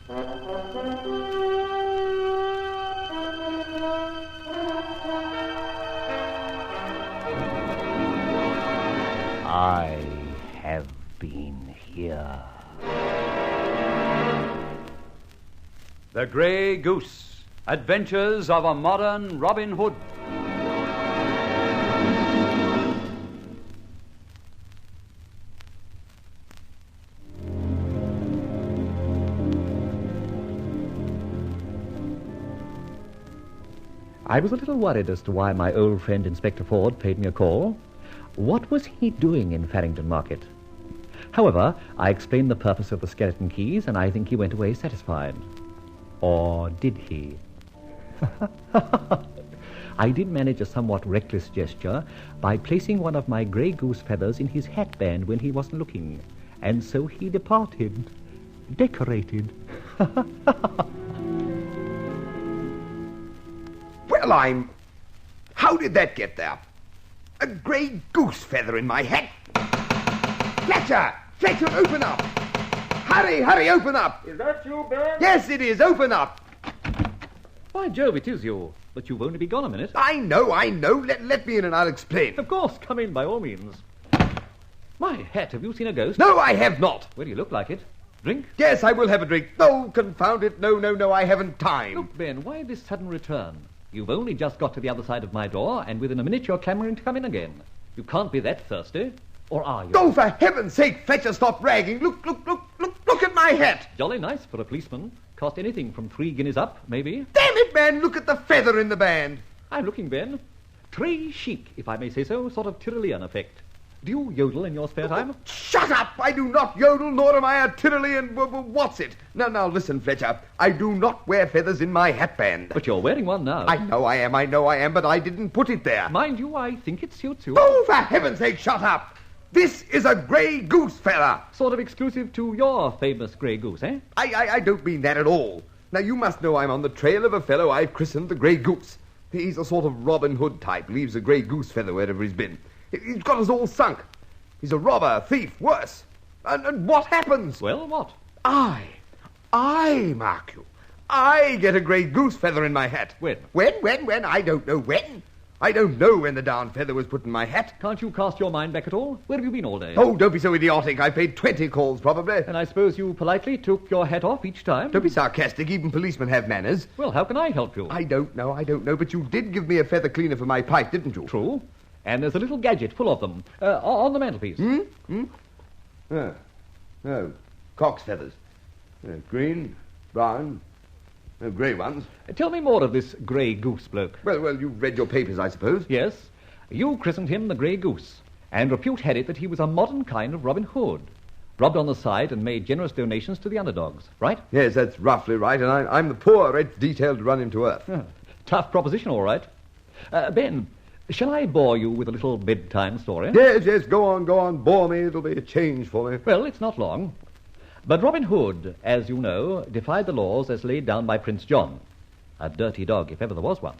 I have been here. The Grey Goose, Adventures of a Modern Robin Hood. I was a little worried as to why my old friend Inspector Ford paid me a call. What was he doing in Farringdon Market? However, I explained the purpose of the skeleton keys, and I think he went away satisfied. Or did he? I did manage a somewhat reckless gesture by placing one of my grey goose feathers in his hatband when he wasn't looking, and so he departed, decorated. Well, How did that get there? A grey goose feather in my hat? Fletcher! Fletcher, open up! Hurry, open up! Is that you, Ben? Yes, it is. Open up! By Jove, it is you. But you've only been gone a minute. I know. Let me in and I'll explain. Of course, come in by all means. My hat, have you seen a ghost? No, I have not. Well, you look like it. Drink? Yes, I will have a drink. No, confound it. No, I haven't time. Look, Ben, why this sudden return? You've only just got to the other side of my door, and within a minute you're clamouring to come in again. You can't be that thirsty. Or are you? Oh, for heaven's sake, Fletcher, stop ragging. Look at my hat. Jolly nice for a policeman. Cost anything from 3 guineas up, maybe. Damn it, man, look at the feather in the band. I'm looking, Ben. Très chic, if I may say so, sort of Tyrolean effect. Do you yodel in your spare time? Shut up! I do not yodel, nor am I a Tyrolean... What's it? Now, listen, Fletcher. I do not wear feathers in my hatband. But you're wearing one now. I know I am, but I didn't put it there. Mind you, I think it suits you. Oh, for heaven's sake, shut up! This is a grey goose feather. Sort of exclusive to your famous grey goose, eh? I don't mean that at all. Now, you must know I'm on the trail of a fellow I've christened the Grey Goose. He's a sort of Robin Hood type, leaves a grey goose feather wherever he's been. He's got us all sunk. He's a robber, thief, worse. And what happens? Well, what? I, mark you. I get a grey goose feather in my hat. When? When? I don't know when. I don't know when the darn feather was put in my hat. Can't you cast your mind back at all? Where have you been all day? Oh, don't be so idiotic. I paid 20 calls, probably. And I suppose you politely took your hat off each time? Don't be sarcastic. Even policemen have manners. Well, how can I help you? I don't know. But you did give me a feather cleaner for my pipe, didn't you? True. And there's a little gadget full of them. On the mantelpiece. Oh, cock's feathers. Green, brown, grey ones. Tell me more of this Grey Goose bloke. Well, you've read your papers, I suppose. Yes. You christened him the Grey Goose, and repute had it that he was a modern kind of Robin Hood. Robbed on the side and made generous donations to the underdogs, right? Yes, that's roughly right, and I'm the poor wretch detailed to run him to earth. Tough proposition, all right. Ben, shall I bore you with a little bedtime story? Yes, go on, bore me. It'll be a change for me. Well, it's not long. But Robin Hood, as you know, defied the laws as laid down by Prince John. A dirty dog, if ever there was one.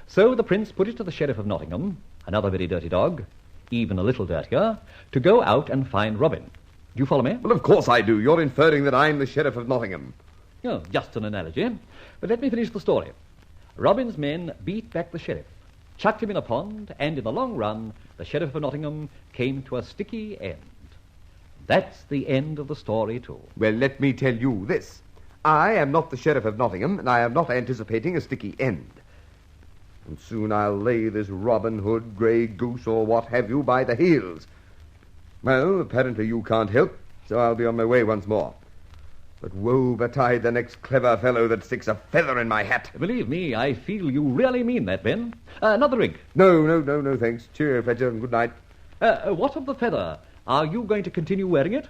So the prince put it to the Sheriff of Nottingham, another very dirty dog, even a little dirtier, to go out and find Robin. Do you follow me? Well, of course I do. You're inferring that I'm the Sheriff of Nottingham. Oh, just an analogy. But let me finish the story. Robin's men beat back the sheriff, chucked him in a pond, and in the long run, the Sheriff of Nottingham came to a sticky end. That's the end of the story, too. Well, let me tell you this. I am not the Sheriff of Nottingham, and I am not anticipating a sticky end. And soon I'll lay this Robin Hood, Grey Goose, or what have you, by the heels. Well, apparently you can't help, so I'll be on my way once more. But woe betide the next clever fellow that sticks a feather in my hat. Believe me, I feel you really mean that, Ben. Another drink? No, thanks. Cheer, Fletcher, and good night. What of the feather? Are you going to continue wearing it?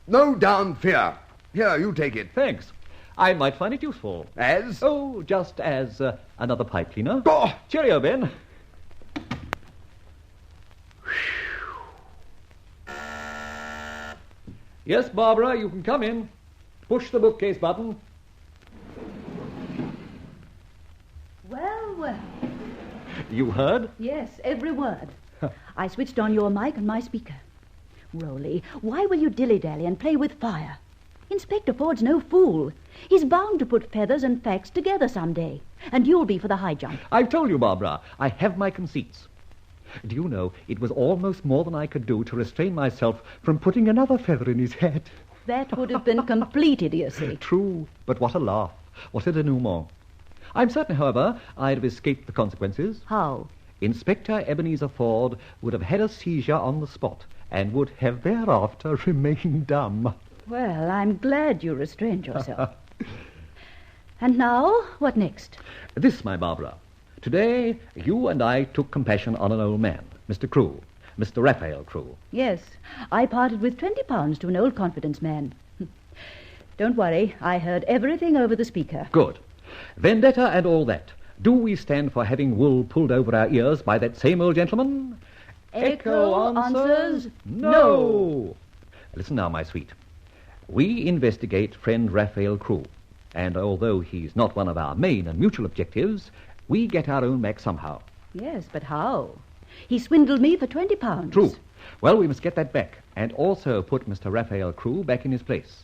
No down fear. Here, you take it. Thanks. I might find it useful. As? Oh, just as another pipe cleaner. Oh! Cheerio, Ben. Yes, Barbara, you can come in. Push the bookcase button. Well. You heard? Yes, every word. I switched on your mic and my speaker. Rolly, why will you dilly-dally and play with fire? Inspector Ford's no fool. He's bound to put feathers and facts together someday. And you'll be for the high jump. I've told you, Barbara, I have my conceits. Do you know, it was almost more than I could do to restrain myself from putting another feather in his hat. That would have been complete idiocy. True, but what a laugh. What a denouement. I'm certain, however, I'd have escaped the consequences. How? Inspector Ebenezer Ford would have had a seizure on the spot and would have thereafter remained dumb. Well, I'm glad you restrained yourself. And now, what next? This, my Barbara. Today, you and I took compassion on an old man, Mr. Crewe, Mr. Raphael Crewe. Yes, I parted with £20 to an old confidence man. Don't worry, I heard everything over the speaker. Good. Vendetta and all that. Do we stand for having wool pulled over our ears by that same old gentleman? Echo answers no. Listen now, my sweet. We investigate friend Raphael Crewe, and although he's not one of our main and mutual objectives, we get our own back somehow. Yes, but how? He swindled me for £20. True. Well, we must get that back, and also put Mr. Raphael Crewe back in his place.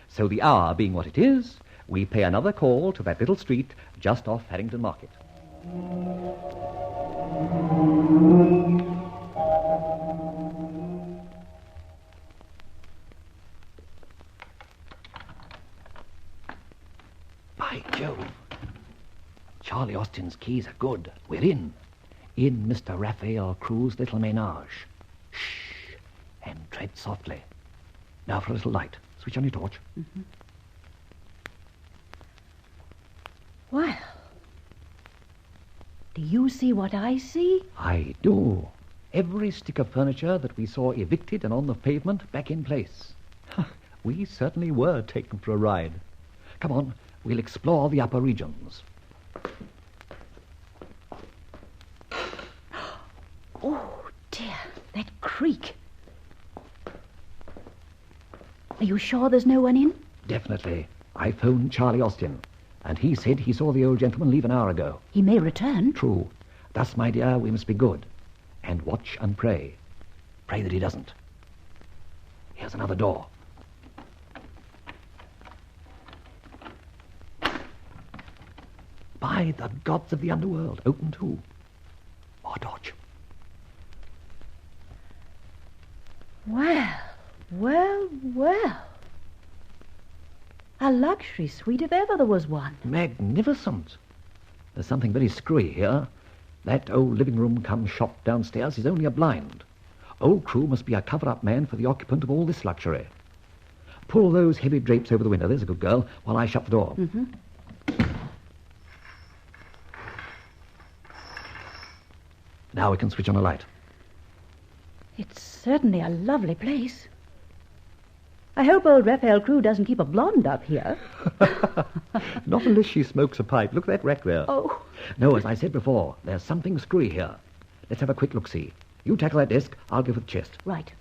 So the hour being what it is, we pay another call to that little street just off Harrington Market. By Jove. Charlie Austin's keys are good. We're in Mr. Raphael Crewe's little menage. Shh, and tread softly. Now for a little light. Switch on your torch. Mm-hmm. Well, do you see what I see? I do. Every stick of furniture that we saw evicted and on the pavement back in place. We certainly were taken for a ride. Come on, we'll explore the upper regions. Oh, dear, that creak. Are you sure there's no one in? Definitely. I phoned Charlie Austin, and he said he saw the old gentleman leave an hour ago. He may return. True. Thus, my dear, we must be good. And watch and pray. Pray that he doesn't. Here's another door. By the gods of the underworld, open too. More torch. Well, well, well. A luxury suite if ever there was one. Magnificent. There's something very screwy here. That old living room cum shop downstairs is only a blind. Old Crewe must be a cover-up man for the occupant of all this luxury. Pull those heavy drapes over the window, there's a good girl, while I shut the door. Mm-hmm. Now we can switch on a light. It's certainly a lovely place. I hope old Raphael Crewe doesn't keep a blonde up here. Not unless she smokes a pipe. Look at that rack there. Oh. No, as I said before, there's something screwy here. Let's have a quick look-see. You tackle that desk, I'll go for the chest. Right.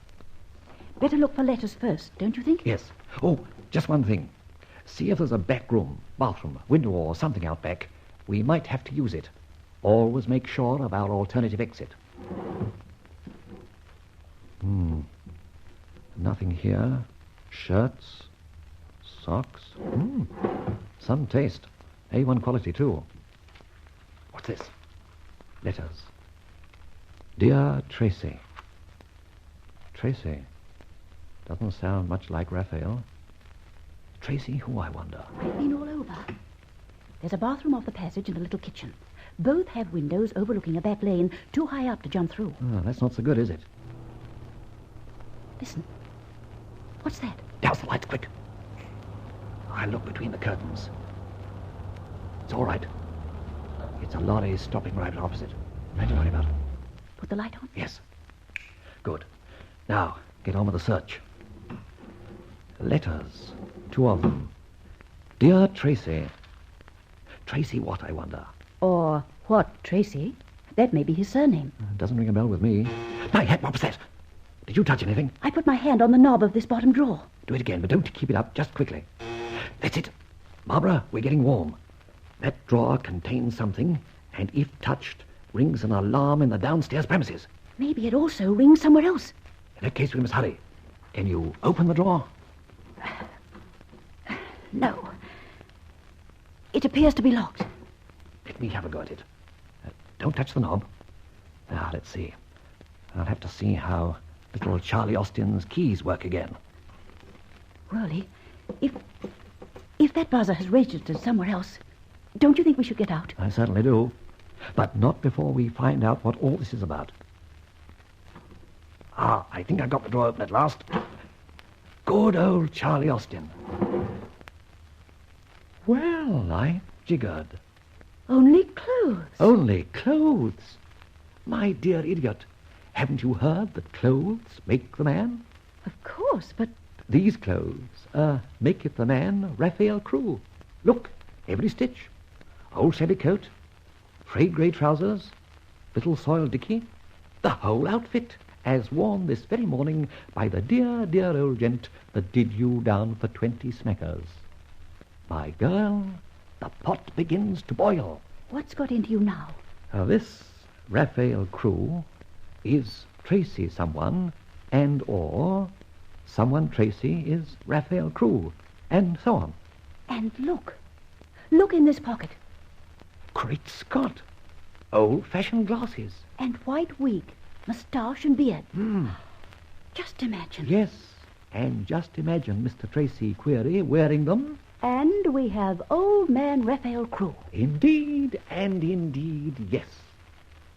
Better look for letters first, don't you think? Yes. Oh, just one thing. See if there's a back room, bathroom, window or something out back. We might have to use it. Always make sure of our alternative exit. Nothing here. Shirts, socks. Some taste. A1 quality, too. What's this? Letters. Dear Tracy. Tracy. Doesn't sound much like Raphael. Tracy who, I wonder? I've been all over. There's a bathroom off the passage and a little kitchen. Both have windows overlooking a back lane, too high up to jump through. Oh, that's not so good, is it? Listen. What's that? Douse the lights, quick. I look between the curtains. It's all right. It's a lorry stopping right opposite. Nothing to worry about. Put the light on? Yes. Good. Now, get on with the search. Letters. 2 of them. Dear Tracy. Tracy what, I wonder? Or what, Tracy? That may be his surname. Doesn't ring a bell with me. My hat, what was that? Did you touch anything? I put my hand on the knob of this bottom drawer. Do it again, but don't keep it up, just quickly. That's it. Barbara, we're getting warm. That drawer contains something, and if touched, rings an alarm in the downstairs premises. Maybe it also rings somewhere else. In that case, we must hurry. Can you open the drawer? No. It appears to be locked. Let me have a go at it. Don't touch the knob. Now, let's see. I'll have to see how little Charlie Austin's keys work again. Rolly, if that buzzer has registered somewhere else, don't you think we should get out? I certainly do. But not before we find out what all this is about. I think I got the door open at last. Good old Charlie Austin. Well, I jiggered. Only clothes. Only clothes. My dear idiot, haven't you heard that clothes make the man? Of course, but... These clothes maketh the man Raphael Crewe. Look, every stitch. Old shabby coat, frayed grey trousers, little soiled dicky, the whole outfit, as worn this very morning by the dear, dear old gent that did you down for 20 smackers. My girl, the pot begins to boil. What's got into you now? This Raphael Crewe is Tracy someone, and or someone Tracy is Raphael Crewe, and so on. And look. Look in this pocket. Great Scott! Old-fashioned glasses. And white wig, moustache and beard. Just imagine. Yes, and just imagine Mr. Tracy Query wearing them. And we have old man Raphael Crewe. Indeed, and indeed, yes.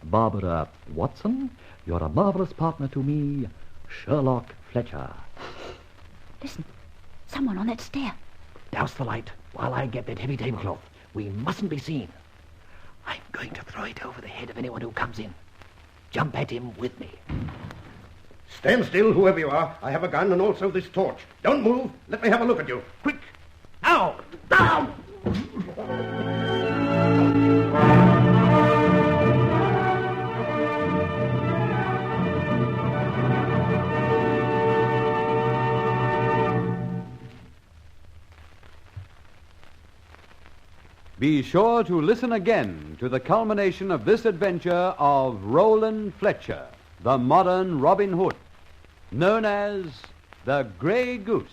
Barbara Watson, you're a marvelous partner to me, Sherlock Fletcher. Listen, someone on that stair. Douse the light while I get that heavy tablecloth. We mustn't be seen. I'm going to throw it over the head of anyone who comes in. Jump at him with me. Stand still, whoever you are. I have a gun and also this torch. Don't move. Let me have a look at you. Quick. Ow! Down! Be sure to listen again to the culmination of this adventure of Rolland Fletcher, the modern Robin Hood, known as the Grey Goose.